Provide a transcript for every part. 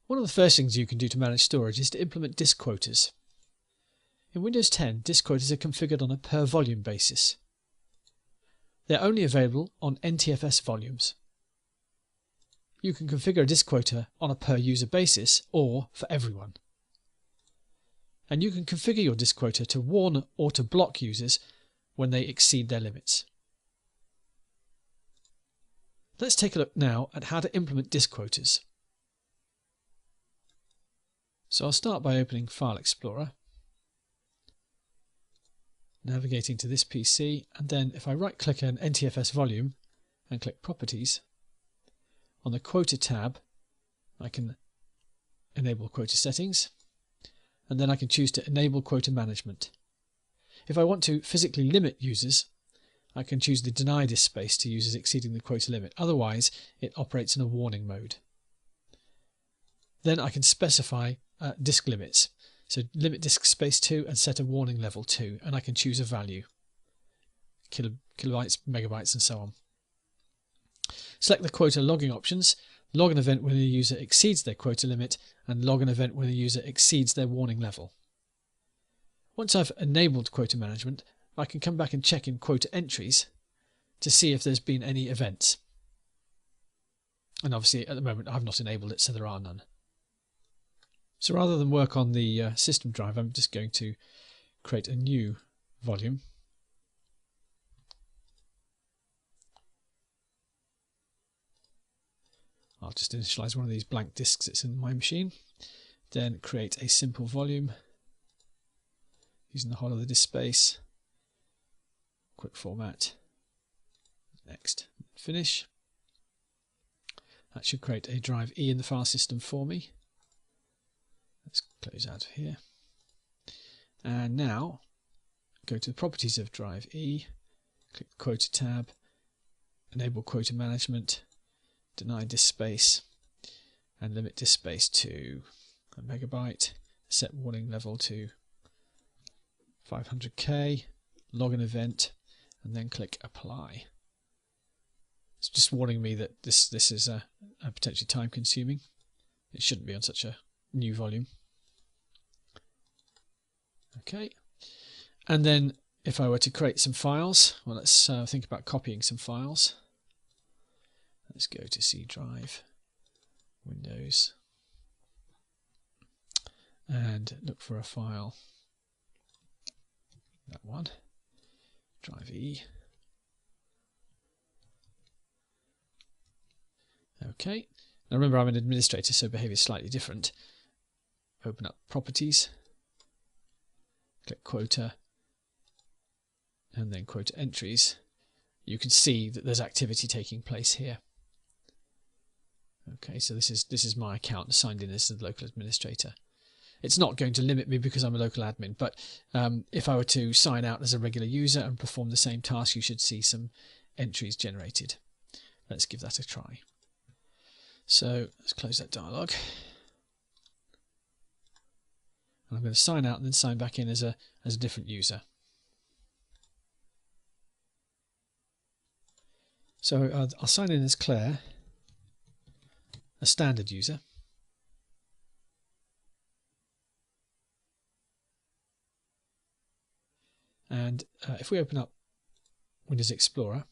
One of the first things you can do to manage storage is to implement disk quotas. In Windows 10, disk quotas are configured on a per volume basis. They're only available on NTFS volumes. You can configure a disk quota on a per user basis or for everyone. And you can configure your disk quota to warn or to block users when they exceed their limits. Let's take a look now at how to implement disk quotas. So I'll start by opening File Explorer, navigating to this PC, and then if I right click an NTFS volume and click Properties, on the Quota tab I can enable quota settings, and then I can choose to enable quota management. If I want to physically limit users, I can choose the deny disk space to users exceeding the quota limit. Otherwise, it operates in a warning mode. Then I can specify disk limits. So limit disk space to and set a warning level to, and I can choose a value. Kilobytes, megabytes, and so on. Select the quota logging options. Log an event when the user exceeds their quota limit, and log an event when the user exceeds their warning level. Once I've enabled quota management, I can come back and check in quota entries to see if there's been any events. And obviously at the moment I've not enabled it, so there are none. So rather than work on the system drive, I'm just going to create a new volume. I'll just initialize one of these blank disks that's in my machine. Then create a simple volume using the whole of the disk space. Quick format. Next. Finish. That should create a drive E in the file system for me. Let's close out of here. And now go to the properties of drive E, click the Quota tab, enable quota management, deny disk space, and limit disk space to a megabyte, set warning level to 500k, log an event, and then click apply. It's just warning me that this is potentially time consuming. It shouldn't be on such a new volume. Okay, and then if I were to create some files, well, let's think about copying some files. Let's go to C drive, Windows, and look for a file. That one, drive E. Okay, now remember I'm an administrator, so behavior is slightly different. Open up Properties, click Quota, and then Quota Entries. You can see that there's activity taking place here. Okay, so this is my account signed in as the local administrator. It's not going to limit me because I'm a local admin, but if I were to sign out as a regular user and perform the same task, you should see some entries generated. Let's give that a try. So let's close that dialog. And I'm going to sign out and then sign back in as a different user. So I'll sign in as Claire, a standard user. And if we open up Windows Explorer,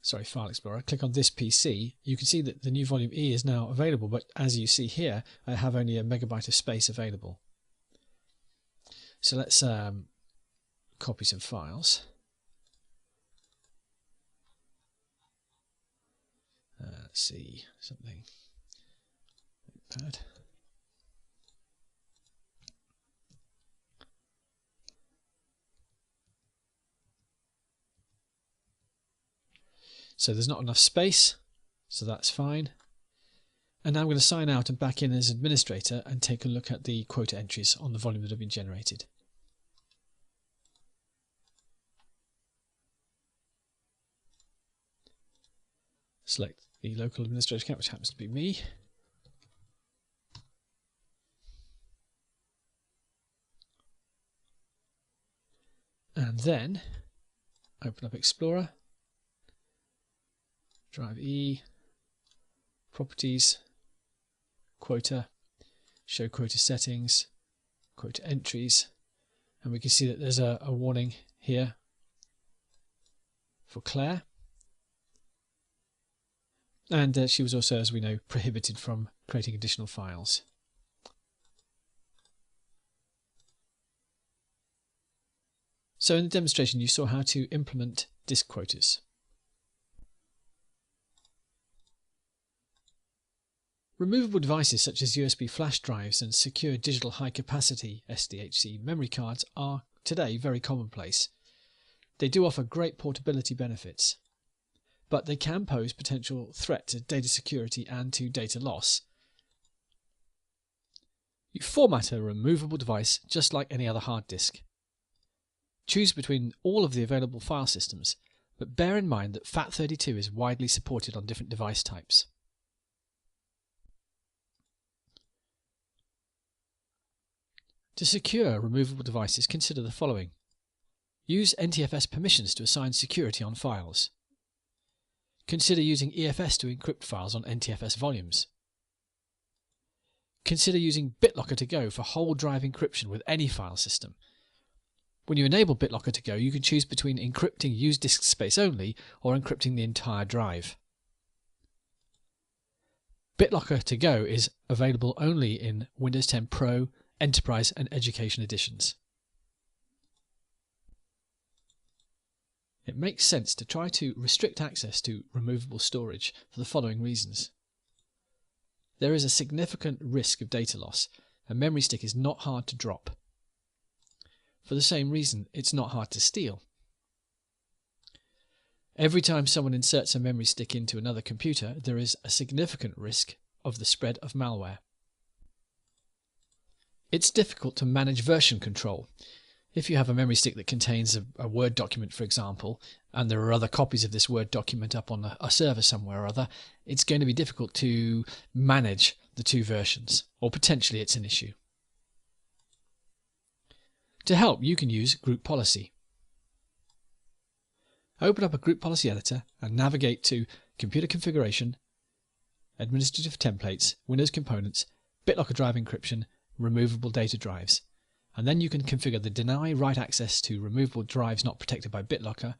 sorry, File Explorer, click on this PC, you can see that the new volume E is now available, but as you see here, I have only a megabyte of space available. So let's copy some files. Let's see, something bad. So there's not enough space, so that's fine. And now I'm going to sign out and back in as administrator and take a look at the quota entries on the volume that have been generated. Select the local administrator account, which happens to be me. And then open up Explorer, drive E, Properties, quota, show quota settings, quota entries, and we can see that there's a warning here for Claire. And she was also, as we know, prohibited from creating additional files. So in the demonstration you saw how to implement disk quotas. Removable devices such as USB flash drives and secure digital high-capacity SDHC memory cards are today very commonplace. They do offer great portability benefits, but they can pose potential threat to data security and to data loss. You format a removable device just like any other hard disk. Choose between all of the available file systems, but bear in mind that FAT32 is widely supported on different device types. To secure removable devices, consider the following. Use NTFS permissions to assign security on files. Consider using EFS to encrypt files on NTFS volumes. Consider using BitLocker to go for whole drive encryption with any file system. When you enable BitLocker to go, you can choose between encrypting used disk space only or encrypting the entire drive. BitLocker to go is available only in Windows 10 Pro, Enterprise and Education editions. It makes sense to try to restrict access to removable storage for the following reasons. There is a significant risk of data loss. A memory stick is not hard to drop. For the same reason, it's not hard to steal. Every time someone inserts a memory stick into another computer, there is a significant risk of the spread of malware. It's difficult to manage version control. If you have a memory stick that contains a Word document, for example, and there are other copies of this Word document up on a server somewhere or other, it's going to be difficult to manage the two versions, or potentially it's an issue. To help, you can use Group Policy. Open up a Group Policy editor and navigate to Computer Configuration, Administrative Templates, Windows Components, BitLocker Drive Encryption, Removable Data Drives. And then you can configure the Deny Write Access to Removable Drives Not Protected by BitLocker,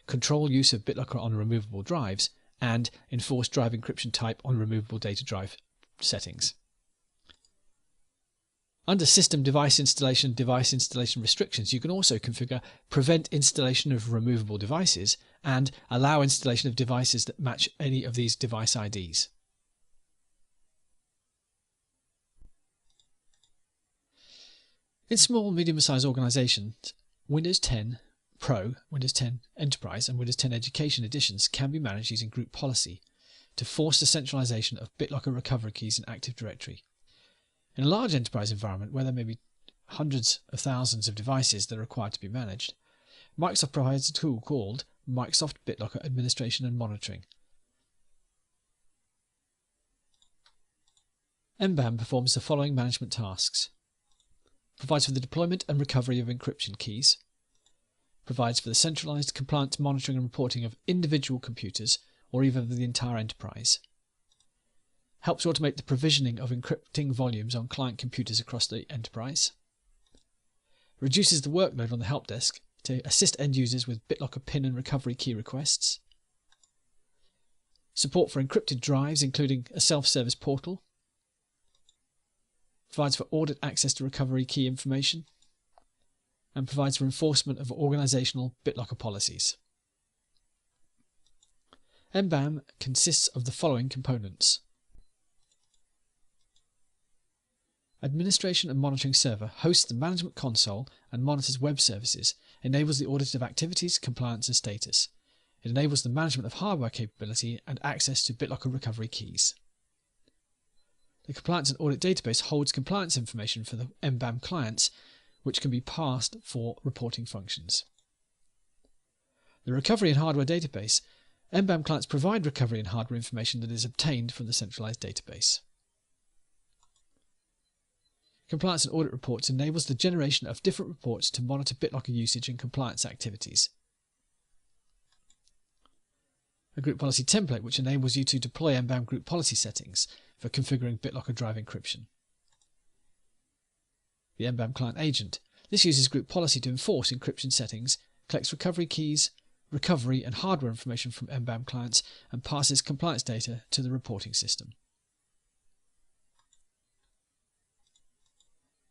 Control Use of BitLocker on Removable Drives, and Enforce Drive Encryption Type on Removable Data Drive settings. Under System Device Installation Restrictions, you can also configure Prevent Installation of Removable Devices and Allow Installation of devices that match any of these device IDs. In small, medium-sized organizations, Windows 10 Pro, Windows 10 Enterprise and Windows 10 Education editions can be managed using Group Policy to force the centralization of BitLocker recovery keys in Active Directory. In a large enterprise environment where there may be hundreds of thousands of devices that are required to be managed, Microsoft provides a tool called Microsoft BitLocker Administration and Monitoring. MBAM performs the following management tasks. Provides for the deployment and recovery of encryption keys. Provides for the centralized compliance monitoring and reporting of individual computers or even of the entire enterprise. Helps automate the provisioning of encrypting volumes on client computers across the enterprise. Reduces the workload on the help desk to assist end users with BitLocker PIN and recovery key requests. Support for encrypted drives, including a self-service portal. Provides for audit access to recovery key information. And provides for enforcement of organizational BitLocker policies. MBAM consists of the following components. Administration and Monitoring Server hosts the management console and monitors web services, enables the audit of activities, compliance and status. It enables the management of hardware capability and access to BitLocker recovery keys. The Compliance and Audit Database holds compliance information for the MBAM clients, which can be passed for reporting functions. The Recovery and Hardware Database. MBAM clients provide recovery and hardware information that is obtained from the centralized database. Compliance and Audit Reports enables the generation of different reports to monitor BitLocker usage and compliance activities. A Group Policy Template, which enables you to deploy MBAM Group Policy settings. for configuring BitLocker drive encryption. The MBAM client agent. This uses group policy to enforce encryption settings, collects recovery keys, recovery and hardware information from MBAM clients, and passes compliance data to the reporting system.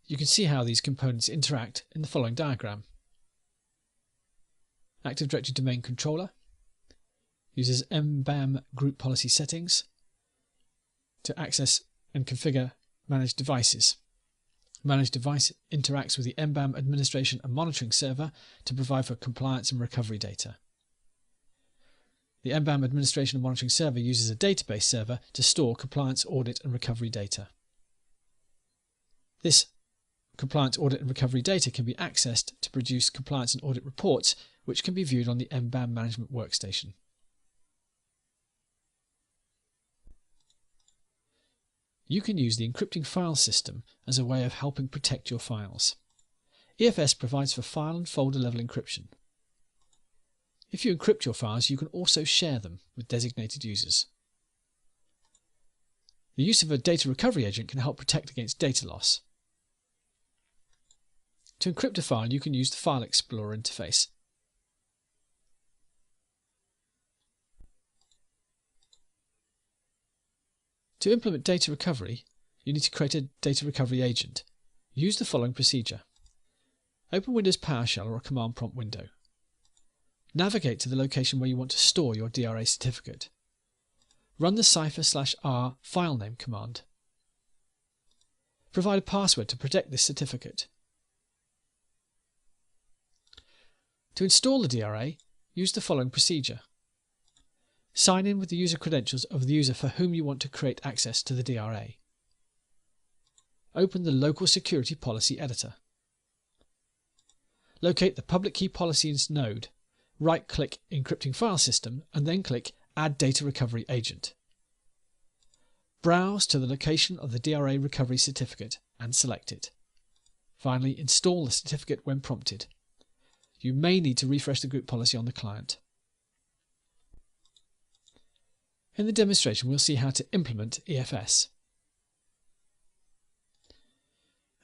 You can see how these components interact in the following diagram. Active Directory Domain Controller uses MBAM group policy settings to access and configure managed devices. Managed device interacts with the MBAM administration and monitoring server to provide for compliance and recovery data. The MBAM administration and monitoring server uses a database server to store compliance, audit and recovery data. This compliance, audit and recovery data can be accessed to produce compliance and audit reports, which can be viewed on the MBAM management workstation. You can use the encrypting file system as a way of helping protect your files. EFS provides for file and folder level encryption. If you encrypt your files, you can also share them with designated users. The use of a data recovery agent can help protect against data loss. To encrypt a file, you can use the File Explorer interface. To implement data recovery, you need to create a data recovery agent. Use the following procedure. Open Windows PowerShell or a command prompt window. Navigate to the location where you want to store your DRA certificate. Run the cipher/r filename command. Provide a password to protect this certificate. To install the DRA, use the following procedure. Sign in with the user credentials of the user for whom you want to create access to the DRA. Open the Local Security Policy Editor. Locate the Public Key Policies node, right-click Encrypting File System, and then click Add Data Recovery Agent. Browse to the location of the DRA recovery certificate and select it. Finally, install the certificate when prompted. You may need to refresh the group policy on the client. In the demonstration, we'll see how to implement EFS.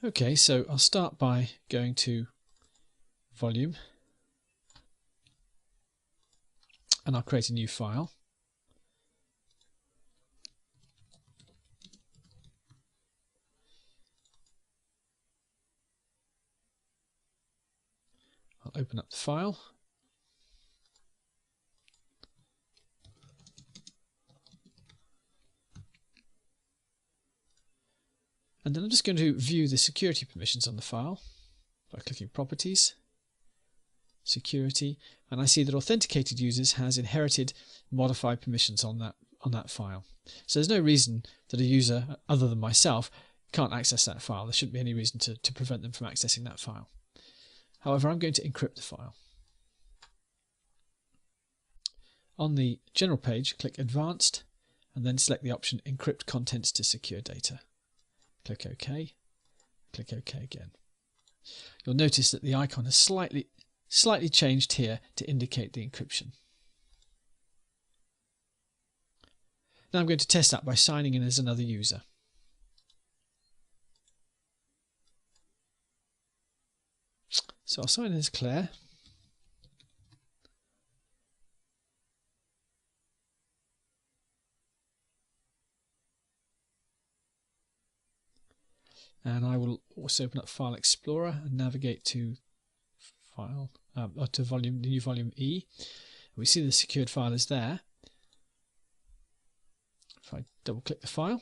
Okay, so I'll start by going to Volume, and I'll create a new file. I'll open up the file. And then I'm just going to view the security permissions on the file by clicking Properties, Security, and I see that Authenticated Users has inherited modified permissions on that file. So there's no reason that a user other than myself can't access that file. There shouldn't be any reason to prevent them from accessing that file. However, I'm going to encrypt the file. On the General page, click Advanced, and then select the option Encrypt Contents to Secure Data. Click OK, click OK again. You'll notice that the icon has slightly changed here to indicate the encryption. Now I'm going to test that by signing in as another user. So I'll sign in as Claire. And I will also open up File Explorer and navigate to File, to Volume, the new Volume E. We see the secured file is there. If I double click the file,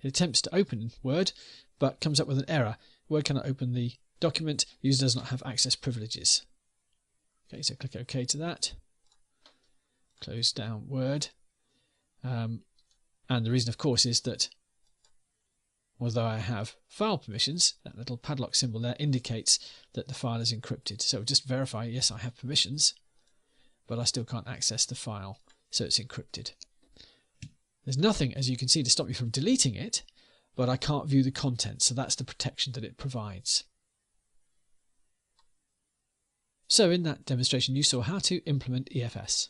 it attempts to open Word, but comes up with an error. Word cannot open the document. User does not have access privileges. Okay, so click OK to that. Close down Word. And the reason, of course, is that although I have file permissions, that little padlock symbol there indicates that the file is encrypted. So just verify, yes, I have permissions, but I still can't access the file, so it's encrypted. There's nothing, as you can see, to stop me from deleting it, but I can't view the contents, so that's the protection that it provides. So in that demonstration, you saw how to implement EFS.